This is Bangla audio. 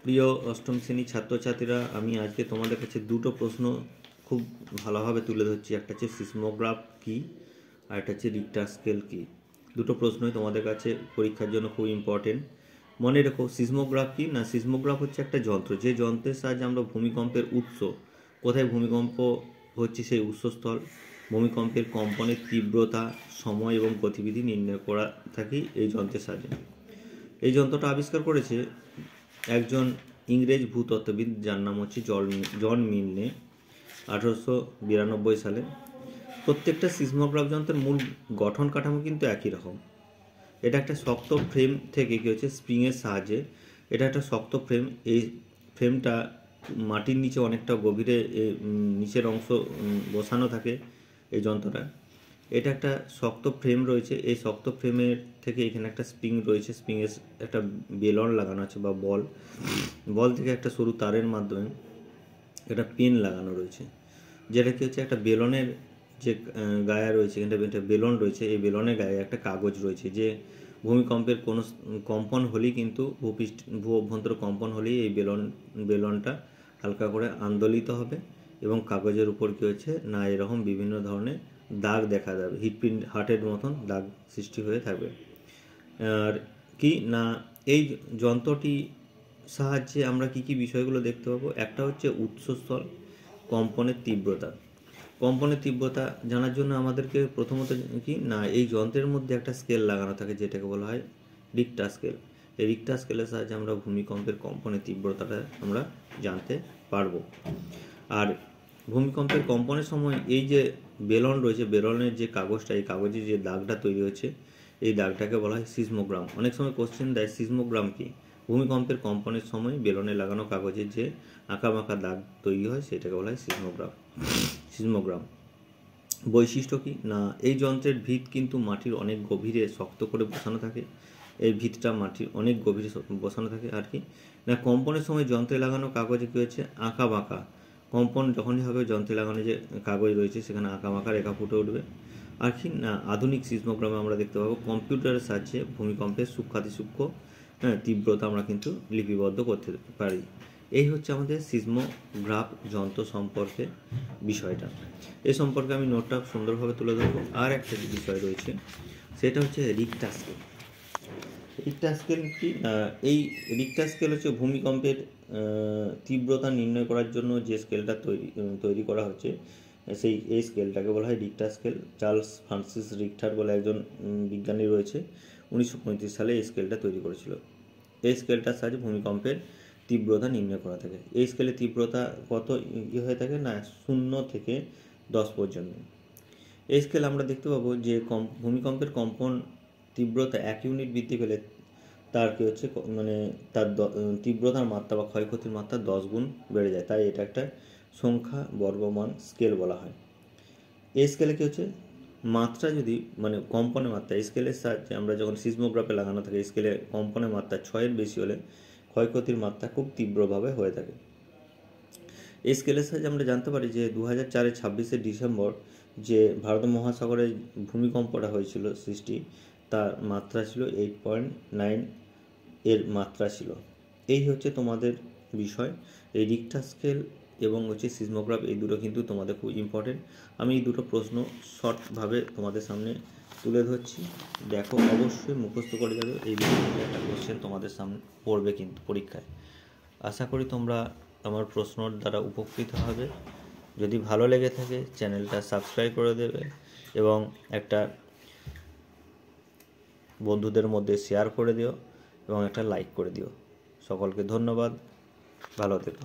প্রিয় অষ্টম শ্রেণীর ছাত্রছাত্রীরা, আমি আজকে তোমাদের কাছে দুটো প্রশ্ন খুব ভালোভাবে তুলে ধরছি। একটা হচ্ছে সিসমোগ্রাফ কী, আর একটা হচ্ছে রিক্টার স্কেল কী। দুটো প্রশ্নই তোমাদের কাছে পরীক্ষার জন্য খুব ইম্পর্টেন্ট। মনে রেখো, সিসমোগ্রাফ কী না, সিসমোগ্রাফ হচ্ছে একটা যন্ত্র, যে যন্ত্রের সাহায্যে আমরা ভূমিকম্পের উৎস, কোথায় ভূমিকম্প হচ্ছে সেই উৎসস্থল, ভূমিকম্পের কম্পনের তীব্রতা, সময় এবং গতিবিধি নির্ণয় করা থাকি এই যন্ত্রের সাহায্যে। এই যন্ত্রটা আবিষ্কার করেছে একজন ইংরেজ ভূতত্ত্ববিদ, যার নাম হচ্ছে জন মিলনে, 1892 সালে। প্রত্যেকটা সিসমোগ্রাফ যন্ত্রের মূল গঠন কাঠামো কিন্তু একই রকম। এটা একটা শক্ত ফ্রেম থেকে কী হচ্ছে, স্প্রিংয়ের সাহায্যে, এটা একটা শক্ত ফ্রেম। এই ফ্রেমটা মাটির নিচে অনেকটা গভীরে নিচের অংশ বসানো থাকে এই যন্ত্রটা। এটা একটা শক্ত ফ্রেম রয়েছে, এই শক্ত ফ্রেমের থেকে এখানে একটা স্প্রিং রয়েছে, স্প্রিংয়ের একটা বেলন লাগানো আছে বা বল থেকে একটা সরু তারের মাধ্যমে একটা পিন লাগানো রয়েছে, যেটা কি হচ্ছে একটা বেলনের যে গায়ে রয়েছে, এখানে একটা বেলন রয়েছে, এই বেলনের গায়ে একটা কাগজ রয়েছে, যে ভূমিকম্পের কোনো কম্পন হলেই কিন্তু ভূ অভ্যন্তর কম্পন হলেই এই বেলনটা হালকা করে আন্দোলিত হবে এবং কাগজের উপর কী হচ্ছে না, এরকম বিভিন্ন ধরনের দাগ দেখা যাবে, হার্টের মতন দাগ সৃষ্টি হয়ে থাকবে। আর কি না, এই যন্ত্রটি সাহায্যে আমরা কি বিষয়গুলো দেখতে পাবো। একটা হচ্ছে উৎসস্থল, কম্পনের তীব্রতা। কম্পনের তীব্রতা জানার জন্য আমাদেরকে প্রথমত কি না, এই যন্ত্রের মধ্যে একটা স্কেল লাগানো থাকে, যেটাকে বলা হয় রিক্টার স্কেল। এই রিক্টার স্কেলের সাহায্যে আমরা ভূমিকম্পের কম্পনের তীব্রতাটা আমরা জানতে পারবো। আর ভূমিকম্পের কম্পনের সময় এই যে বেলন রয়েছে, বেলনের যে কাগজটা, এই কাগজে যে দাগটা তৈরি হচ্ছে, এই দাগটাকে বলা হয় সিসমোগ্রাম। অনেক সময় কোশ্চেন দেয় সিসমোগ্রাম কি। ভূমিকম্পের কম্পনের সময় বেলনে লাগানো কাগজের যে আঁকাবাঁকা দাগ তৈরি হয়, সেটাকে বলা হয় সিসমোগ্রাম। বৈশিষ্ট্য কি না, এই যন্ত্রের ভিত কিন্তু মাটির অনেক গভীরে শক্ত করে বসানো থাকে, এই ভিতটা মাটির অনেক গভীরে বসানো থাকে। আর কি না, কম্পনের সময় যন্ত্রে লাগানো কাগজে কী হচ্ছে, আঁকাবাঁকা কম্পন যখনই হবে, যন্ত্রে লাগানো যে কাগজ রয়েছে সেখানে আঁকাবাঁকা রেখা ফুটে উঠবে। আর কি না, আধুনিক সিসমোগ্রামে আমরা দেখতে পাবো কম্পিউটারের সাহায্যে ভূমিকম্পের সূক্ষ্মাতিসূক্ষ্ম তীব্রতা আমরা কিন্তু লিপিবদ্ধ করতে পারি। এই হচ্ছে আমাদের সিসমোগ্রাফ যন্ত্র সম্পর্কে বিষয়টা। এই সম্পর্কে আমি নোটটা সুন্দরভাবে তুলে ধরবো। আর একটা যে বিষয় রয়েছে সেটা হচ্ছে রিক্টার স্কেল। রিক্টার স্কেল কি, এই রিক্টার স্কেল হচ্ছে ভূমিকম্পের তীব্রতা নির্ণয় করার জন্য যে স্কেলটা তৈরি করা হচ্ছে, এই স্কেলটাকে বলা হয় Richter scale. Charles Francis Richter বলে একজন বিজ্ঞানী রয়েছে, 1935 সালে এই স্কেলটা তৈরি করেছিল। এই স্কেলটার সাহায্যে ভূমিকম্পের তীব্রতা নির্ণয় করা থাকে। এই স্কেলের তীব্রতা কত হয়ে থাকে না, 0 থেকে 10 পর্যন্ত। এই স্কেল আমরা দেখতে পাবো যে ভূমিকম্পের কম্পন তীব্রতা 1 ইউনিট বৃদ্ধি পেলে তার কী হচ্ছে, মানে তার তীব্রতার মাত্রা বা ক্ষয়ক্ষতির মাত্রা 10 গুণ বেড়ে যায়, তাই এটা একটা সংখ্যা বর্গমান স্কেল বলা হয়। এই স্কেলে কী হচ্ছে, মাত্রা যদি মানে কম্পনের মাত্রা, এই স্কেলের সাহায্যে আমরা যখন সিসমোগ্রাফে লাগানো থাকে, এই স্কেলে কম্পনের মাত্রা 6-এর বেশি হলে ক্ষয়ক্ষতির মাত্রা খুব তীব্রভাবে হয়ে থাকে। এই স্কেলের সাহায্যে আমরা জানতে পারি যে 2004-এর 26শে ডিসেম্বর যে ভারত মহাসাগরে ভূমিকম্পটা হয়েছিল সৃষ্টি, তার মাত্রা ছিল 8.9 এর মাত্রা ছিল। এই হচ্ছে তোমাদের বিষয়। এই রিক্টার স্কেল এবং হচ্ছে সিসমোগ্রাফ, এই দুটো কিন্তু তোমাদের খুব ইম্পর্টেন্ট। আমি এই দুটো প্রশ্ন শর্টভাবে তোমাদের সামনে তুলে ধরছি, দেখো অবশ্যই মুখস্থ করে যাবে। এই বিষয়ে একটা কোশ্চেন তোমাদের সামনে পড়বে কিন্তু পরীক্ষায়। আশা করি তোমরা আমার প্রশ্নর দ্বারা উপকৃত হবে। যদি ভালো লেগে থাকে চ্যানেলটা সাবস্ক্রাইব করে দেবে এবং একটা বন্ধুদের মধ্যে শেয়ার করে দিও এবং একটা লাইক করে দিও। সকলকে ধন্যবাদ, ভালো থেকো।